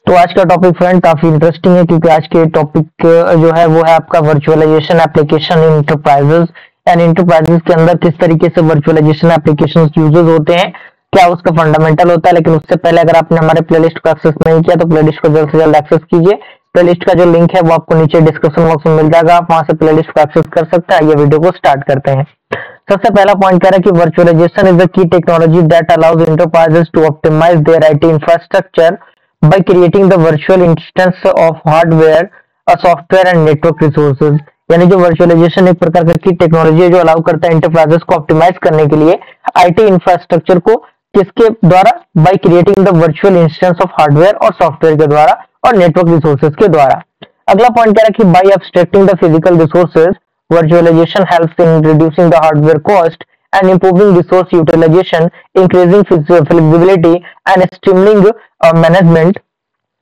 तो आज का टॉपिक फ्रेंड काफी इंटरेस्टिंग है क्योंकि आज के टॉपिक जो है वो है आपका virtualisation application in enterprises and enterprises के अंदर किस तरीके से वर्चुअलाइजेशन एप्लीकेशंस यूजेस होते हैं, क्या उसका फंडामेंटल होता है। लेकिन उससे पहले अगर आपने हमारे प्लेलिस्ट को एक्सेस नहीं किया तो प्लेलिस्ट को जल्द से जल्द एक्सेस कीजिए। प्लेलिस्ट का जो लिंक है वो आपको नीचे डिस्क्रिप्शन बॉक्स में मिल जाएगा, आप वहां से प्लेलिस्ट को एक्सेस कर सकते हैं। ये वीडियो को स्टार्ट करते हैं। सबसे पहला पॉइंट कह रहा है कि virtualisation is the key technology that allows enterprises to optimise their IT infrastructure by creating the virtual instance of hardware, a software and network resources। यानी जो वर्चुअलाइजेशन एक प्रकार का की टेक्नोलॉजी है जो अलाउ करता है इंटरप्राइजेस को ऑप्टिमाइज करने के लिए आईटी इंफ्रास्ट्रक्चर को, किसके द्वारा? By creating the virtual instance of hardware और सॉफ्टवेयर के द्वारा और नेटवर्क रिसोर्सेज के द्वारा। अगला पॉइंट कह रहा है कि by abstracting the physical resources virtualisation helps in reducing the hardware cost and improving resource utilization, increasing flexibility and streamlining management।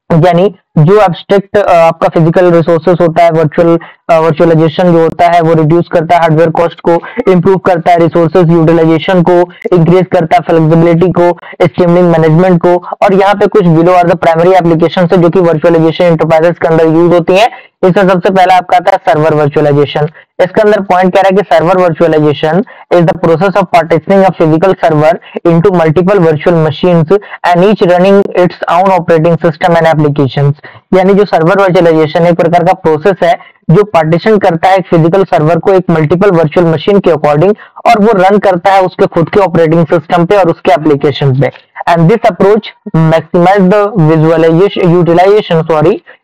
यानी जो एब्स्ट्रैक्ट आपका फिजिकल रिसोर्सेस होता है, वर्चुअलाइजेशन जो होता है वो रिड्यूस करता है हार्डवेयर कॉस्ट को, इंप्रूव करता है रिसोर्सेज यूटिलाइजेशन को, इंक्रीज करता है फ्लेक्सिबिलिटी को, स्ट्रीमलाइनिंग मैनेजमेंट को। और यहाँ पे कुछ below are the primary application है जो कि वर्चुअलाइजेशन इंटरप्राइजेस के अंदर यूज होती है। इसमें सबसे पहला आपका आता है सर्वर वर्चुअलाइजेशन। इसके अंदर पॉइंट कह रहा है कि server virtualisation is the process of partitioning a physical server into multiple virtual machines and each running its own operating system and applications. यानी जो सर्वर वर्चुअलाइजेशन एक प्रकार का प्रोसेस है जो पार्टीशन करता है एक फिजिकल सर्वर को एक मल्टीपल वर्चुअल मशीन के अकॉर्डिंग, और वो रन करता है उसके खुद के ऑपरेटिंग सिस्टम पे और उसके एप्लीकेशन पे। And this approach maximise the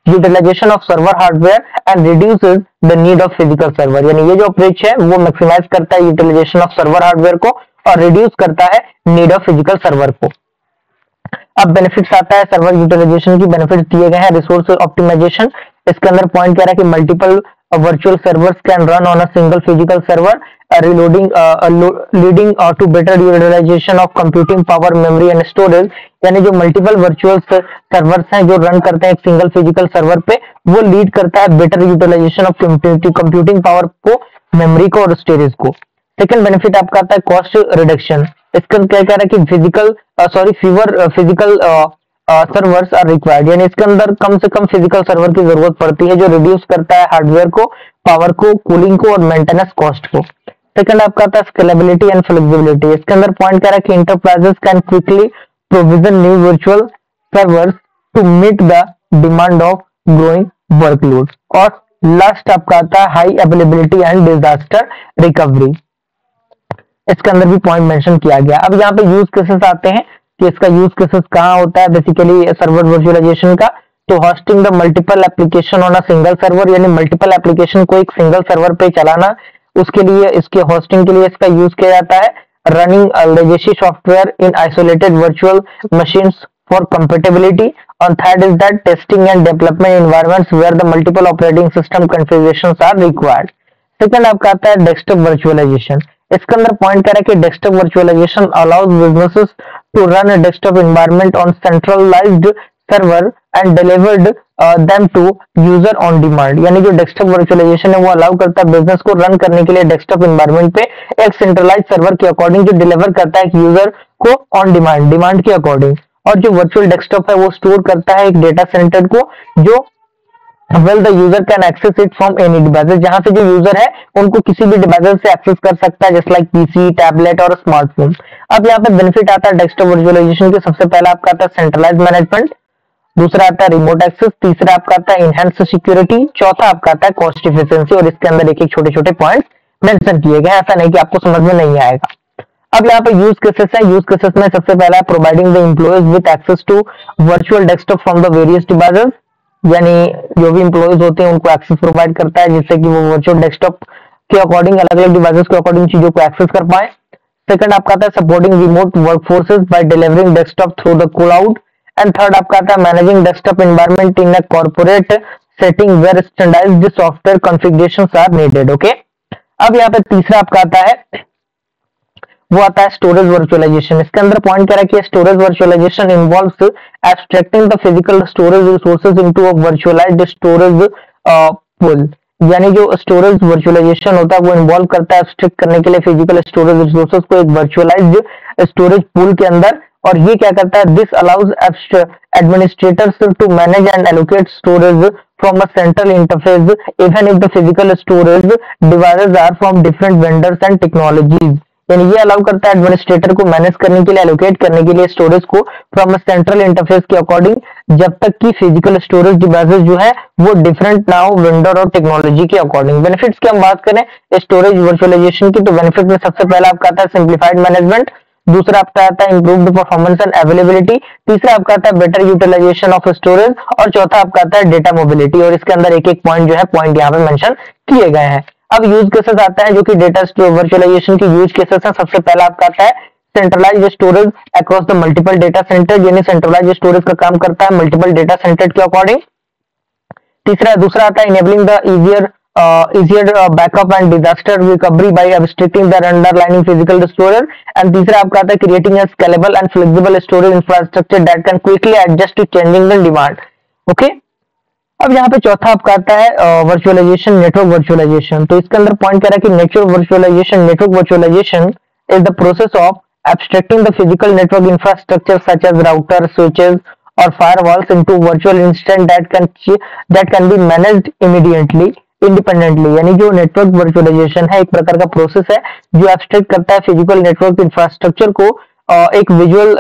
utilisation of server hardware and reduces the need of physical server. यानी ये जो अप्रोच है वो मैक्सिमाइज करता है यूटिलाइजेशन ऑफ सर्वर हार्डवेयर को और रिड्यूस करता है नीड ऑफ फिजिकल सर्वर को। अब बेनिफिट्स आता है सर्वर यूटिलाइजेशन की, बेनिफिट्स दिए गए हैं। रिसोर्स ऑप्टिमाइजेशन, इसके अंदर पॉइंट कह रहा है कि multiple virtual servers can run on a single physical server, leading to better utilization of computing power, memory and storage। यानी जो मल्टीपल वर्चुअल सर्वर्स हैं जो रन करते हैं एक सिंगल फिजिकल सर्वर पे, वो लीड करता है better utilisation of computing power को, मेमोरी को और स्टोरेज को। सेकंड बेनिफिट आपका आता है कॉस्ट रिडक्शन। इसका क्या कह रहा है कि fewer physical servers are required. यानी इसके अंदर कम से कम फिजिकल सर्वर की जरूरत पड़ती है जो रिड्यूस करता है हार्डवेयर को, पावर को, कूलिंग को और मेंटेनेंस कॉस्ट को। सेकंड आपका आता है स्केलेबिलिटी एंड फ्लेक्सिबिलिटी। इसके अंदर पॉइंट कह रहा है कि enterprises can quickly provision new virtual servers to meet the demand of growing workload. और लास्ट आपका आता है high availability and disaster recovery. इसके अंदर भी पॉइंट मेंशन किया गया। अब यहाँ पे यूज केसेस आते हैं कि इसका यूज केसेस कहाँ होता है बेसिकली सर्वर वर्चुअलाइजेशन का। तो hosting the multiple application on a single server, यानी मल्टीपल एप्लीकेशन को एक सिंगल सर्वर पे चलाना, उसके लिए इसके होस्टिंग के लिए इसका यूज किया जाता है। Running legacy software in isolated virtual machines for compatibility. और third is that testing and development environments where the multiple operating system configurations are required. Second आपका आता है डेस्कटॉप वर्चुअलाइजेशन। इसके अंदर पॉइंट कह रहा है कि desktop virtualisation allows businesses to run a desktop environment on centralized server and delivered them to user on demand। यानी जो डेस्कटॉप वर्चुअलाइजेशन है वो अलाउ करता है बिजनेस को रन करने के लिए डेस्कटॉप एनवायरनमेंट पे एक सेंट्रलाइज सर्वर के अकॉर्डिंग जो डिलीवर करता है यूजर को ऑन डिमांड के अकॉर्डिंग। और जो वर्चुअल डेस्कटॉप है वो स्टोर करता है एक डेटा सेंटर को जो the user can access it from any devices। जहां से जो यूजर है उनको किसी भी डिवाइस से एक्सेस कर सकता है, जैसे लाइक पीसी, टैबलेट और स्मार्टफोन। अब यहाँ पे बेनिफिट आता है डेस्कटॉप वर्चुअलाइजेशन के। सबसे पहला आपका आता है सेंट्रलाइज मैनेजमेंट, दूसरा आता है रिमोट एक्सेस, तीसरा आपका आता है इनहेंस सिक्योरिटी, चौथा आपका आता है कॉस्ट इफिशिएंसी। और इसके अंदर एक छोटे छोटे पॉइंट मेंशन किए गए, ऐसा नहीं कि आपको समझ में नहीं आएगा। अब यहाँ पे यूज केसेस है। यूज केसेस में सबसे पहला है providing the employees with access to virtual desktop from the various devices. यानी जो भी एम्प्लॉयज होते हैं उनको एक्सेस प्रोवाइड करता है जिससे कि वो वर्चुअल डेस्कटॉप के अकॉर्डिंग अलग अलग डिवाइसेस के अकॉर्डिंग चीजों को एक्सेस कर पाए। सेकंड आपका आता है supporting remote workforces by delivering desktop through the cloud. And third आपका आता है managing desktop environment in a corporate setting where standardised software configurations are needed. Okay, अब यहाँ पे तीसरा आपका आता है वो आता है स्टोरेज वर्चुअलाइजेशन। इसके अंदर पॉइंट कह रहा है कि storage virtualisation involves abstracting the physical storage resources into a virtualised storage pool. यानी जो स्टोरेज वर्चुअलाइजेशन होता है वो इन्वॉल्व करता है एब्स्ट्रैक्ट करने के लिए फिजिकल स्टोरेज रिसोर्सेज को एक वर्चुअलाइज्ड स्टोरेज पूल के अंदर। और ये क्या करता है, this allows administrators to manage and allocate storage from a central interface even if the physical storage devices are from different vendors and technologies. यानी ये अलाउ करता है एडमिनिस्ट्रेटर को मैनेज करने के लिए, एलोकेट करने के लिए स्टोरेज को फ्रॉम अ सेंट्रल इंटरफेस के अकॉर्डिंग, जब तक कि फिजिकल स्टोरेज डिवाइसेस जो है वो डिफरेंट ना हो वेंडर और टेक्नोलॉजी के अकॉर्डिंग। बेनिफिट्स की हम बात करें स्टोरेज वर्चुअलाइजेशन की, तो बेनिफिट में सबसे पहला आपका आता है सिंप्लीफाइड मैनेजमेंट, दूसरा आपका आता है इंप्रूव्ड परफॉर्मेंस एंड अवेलेबिलिटी, तीसरा आपका आता है बेटर यूटिलाइजेशन ऑफ स्टोरेज, और चौथा आपका आता है डेटा मोबिलिटी। और इसके अंदर एक एक पॉइंट जो है पॉइंट यहाँ पे मेंशन किए गए हैं। अब यूज केसेस आता है जो कि डेटा वर्चुअलाइजेशन की यूज केसेस है। सबसे पहला आपका आता है centralised storage across the multiple data centre, यानी सेंट्रलाइज्ड स्टोरेज का काम करता है मल्टीपल डेटा सेंटर के अकॉर्डिंग। दूसरा आता है enabling the easier backup and disaster recovery by abstracting the underlying physical storage, and तीसरा आपका आता है creating a scalable and flexible storage infrastructure that can quickly adjust to changing the demand। Okay, अब यहाँ पे चौथा आपका आता है वर्चुअलाइजेशन, नेटवर्क वर्चुअलाइजेशन। तो इसके अंदर पॉइंट कह रहा है कि network virtualisation is the process of abstracting the physical network infrastructure such as routers, switches or firewalls into virtual instance that can be managed immediately independently. यानी जो नेटवर्क वर्चुअलाइजेशन है एक प्रकार का प्रोसेस है जो एब्स्ट्रैक्ट करता है फिजिकल नेटवर्क इंफ्रास्ट्रक्चर को एक विजुअल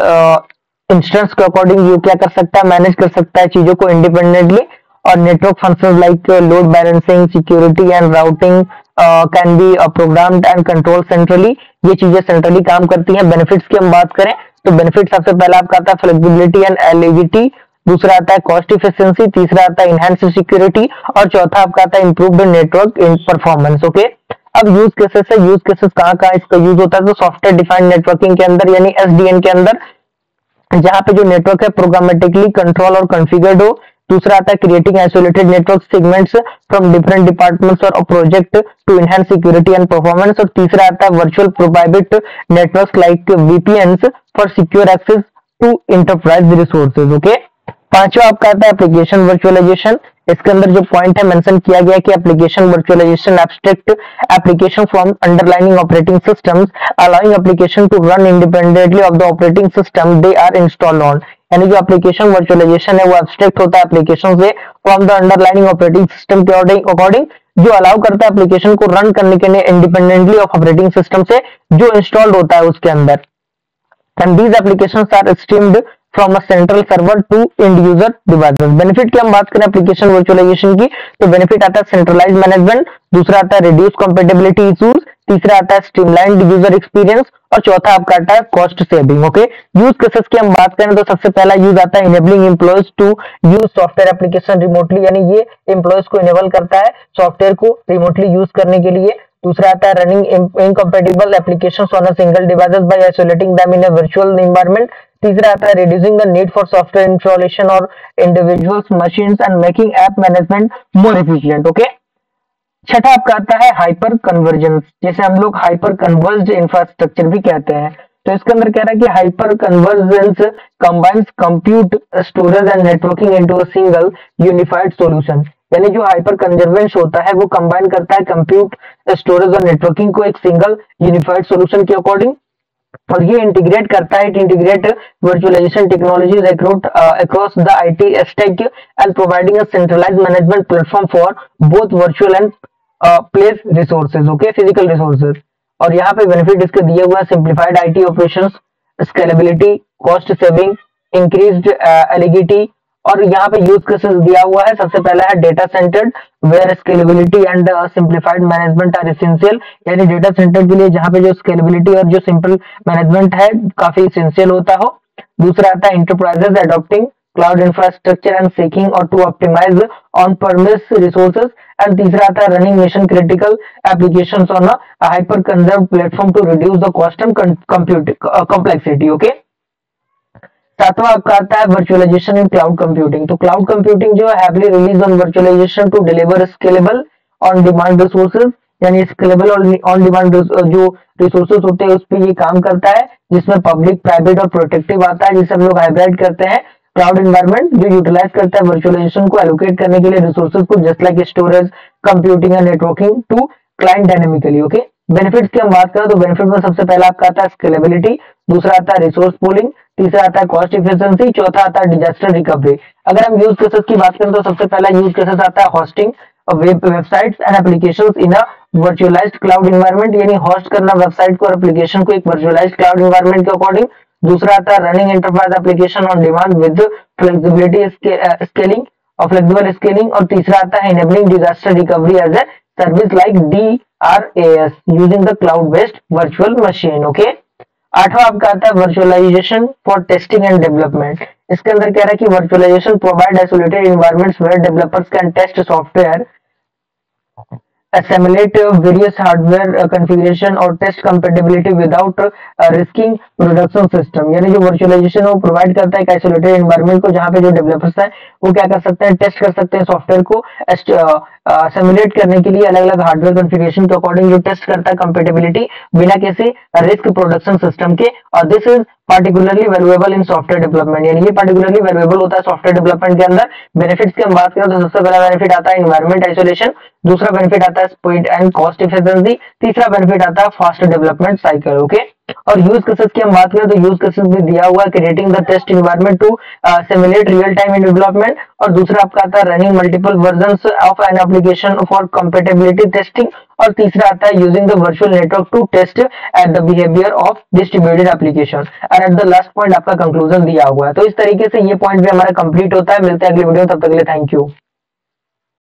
इंस्टेंस के अकॉर्डिंग ये क्या कर सकता है, मैनेज कर सकता है चीजों को इंडिपेंडेंटली। और network functions like load balancing, security and routing can be programmed and control centrally. ये चीजें सेंट्रली काम करती हैं। बेनिफिट्स की हम बात करें तो बेनिफिट सबसे पहला आपका आता है फ्लेक्सिबिलिटी एंड एलिजिबिलिटी, दूसरा आता है कॉस्ट इफिशिएंसी, तीसरा आता है इनहैंस सिक्योरिटी, और चौथा आपका आता है इंप्रूव्ड नेटवर्क इन परफॉर्मेंस। ओके, अब यूज केसेस है। यूज केसेस कहाँ इसका यूज होता है, तो सॉफ्टवेयर डिफाइंड नेटवर्किंग के अंदर यानी एसडीएन के अंदर, जहां पे जो नेटवर्क है प्रोग्रामेटिकली कंट्रोल और कॉन्फ़िगर्ड हो। दूसरा आता है creating isolated network segments from different departments और project to enhance security and performance, और तीसरा आता है virtual private networks like VPNs for secure access to enterprise resources. Okay, पांचवा आपका आता है एप्लीकेशन वर्चुअलाइजेशन। इसके अंदर जो पॉइंट है मेंशन किया गया कि application virtualisation abstract application from underlying operating systems allowing application to run independently of the operating system they are installed on. यानी जो एप्लीकेशन वर्चुअलाइजेशन है वो एब्स्ट्रैक्ट होता है एप्लीकेशन से from the underlying operating system के अकॉर्डिंग, जो allow करता है एप्लीकेशन को रन करने के लिए इंडिपेंडेंटली ऑफ ऑपरेटिंग सिस्टम से जो इंस्टॉल्ड होता है उसके अंदर। And these applications are streamed from a central server to end user devices. Benefit की हम बात करें एप्लीकेशन वर्चुअलाइजेशन की, तो बेनिफिट आता है सेंट्रलाइज्ड मैनेजमेंट, दूसरा आता है रिड्यूस कंपैटिबिलिटी इश्यूज, तीसरा आता है स्ट्रीमलाइन्ड यूजर एक्सपीरियंस, और चौथा आपका आता है cost saving. Okay, use cases की हम बात करें तो सबसे पहला यूज आता है enabling employees to use software application remotely, यानी ये एम्प्लॉयज को इनेबल करता है सॉफ्टवेयर को रिमोटली यूज करने के लिए। दूसरा आता है running incompatible applications on a single devices by isolating them in a virtual environment. तीसरा आता है reducing the need for software installation और individuals machines and making app management more efficient. Okay, छठा आपका आता है हाइपर कन्वर्जेंस, जैसे हम लोग हाइपर कन्वर्ज्ड इंफ्रास्ट्रक्चर भी कहते हैं। तो इसके अंदर कह रहा है कि hyper convergence combines compute, storage and networking into a single unified solution. यानी जो हाइपर कन्वर्जेंस होता है वो कंबाइन करता है कंप्यूट, स्टोरेज और नेटवर्किंग को एक सिंगल यूनिफाइड सॉल्यूशन के अकॉर्डिंग, और ये इंटीग्रेट करता है, it integrate virtualisation technologies across the IT stack and providing a centralised management platform for both virtual and place resources, okay, physical resources. और यहाँ पे बेनिफिट इसके दिए हुए हैं simplified IT operations, scalability, cost saving, increased eligibility, और यहाँ पे यूज केसेस दिया हुआ है। सबसे पहला है data centred where scalability and simplified management are essential, यानी डेटा सेंटर के लिए जहाँ पे जो स्केलेबिलिटी और जो सिंपल मैनेजमेंट है काफी एसेंशियल होता हो। दूसरा आता है enterprises adopting cloud infrastructure and seeking और to optimise on premise resources, and तीसरा आता है running mission critical applications on a hyper converge platform to reduce the cost and complexity. Okay, सातवां आपका आता है वर्चुअलाइजेशन इन क्लाउड कंप्यूटिंग। तो cloud computing जो है heavily relies on virtualisation to deliver scalable on demand resources, यानी scalable और on demand जो रिसोर्सेज होते हैं उस पर ये काम करता है, जिसमें पब्लिक, प्राइवेट और प्रोटेक्टिव आता है, जिसे हम लोग हाइब्रिड करते हैं। क्लाउड एनवायरनमेंट जो यूटिलाइज करता है वर्चुअलाइजेशन को एलोकेट करने के लिए रिसोर्सेज को, just like storage, computing and networking to client dynamically. Okay, benefits की हम बात करें तो बेनिफिट में सबसे पहला आपका आता है स्केलेबिलिटी, दूसरा आता है रिसोर्स पूलिंग, तीसरा आता है कॉस्ट इफिशिएंसी, चौथा आता है डिजास्टर रिकवरी। अगर हम यूज केसेस की बात करें तो सबसे पहला यूज केसेस आता है hosting websites and applications in a virtualized cloud environment, यानी होस्ट करना वेबसाइट को और एप्लीकेशन को एक वर्चुअलाइज्ड क्लाउड एनवायरनमेंट के अकॉर्डिंग। दूसरा आता है running enterprise application on demand with flexibility scaling और फ्लेक्सिबल स्केलिंग, और तीसरा आता है enabling disaster recovery as a service like DRAS using the cloud based virtual machine. Okay, आठवां आपका आता है virtualization for testing and development. इसके अंदर कह रहा है कि virtualization provide isolated environments where developers can test software, assimilate various hardware configuration और test compatibility without risking production system। यानी जो वर्चुअलाइजेशन वो प्रोवाइड करता है एक आइसोलेटेड एनवायरनमेंट को, जहां पे जो डेवलपर्स हैं वो क्या कर सकते हैं, टेस्ट कर सकते हैं सॉफ्टवेयर को सिमुलेट करने के लिए अलग अलग हार्डवेयर कॉन्फ़िगरेशन के अकॉर्डिंग जो टेस्ट करता है कंपेटेबिलिटी बिना किसी रिस्क प्रोडक्शन सिस्टम के। और this is particularly valuable in software development, यानी ये पार्टिकुलरली वैल्यूएबल होता है सॉफ्टवेयर डेवलपमेंट के अंदर। बेनिफिट्स की हम बात करें तो सबसे पहला बेनिफिट आता है एनवायरनमेंट आइसोलेशन, दूसरा बेनिफिट आता है स्पीड एंड कॉस्ट इफिशिएंसी, तीसरा बेनिफिट आता है फास्ट डेवलपमेंट साइकिल। ओके, और यूज केसेस की हम बात करें तो यूज केसेस भी दिया हुआ है, creating the test environment to simulate real time in development, और दूसरा आपका आता है running multiple versions of an application for compatibility testing, और तीसरा आता है using the virtual network to test at the behaviour of distributed application, and at the last point आपका कंक्लूजन दिया हुआ है। तो इस तरीके से ये पॉइंट भी हमारा कंप्लीट होता है। मिलते हैं अगले वीडियो में, तब तक के लिए थैंक यू।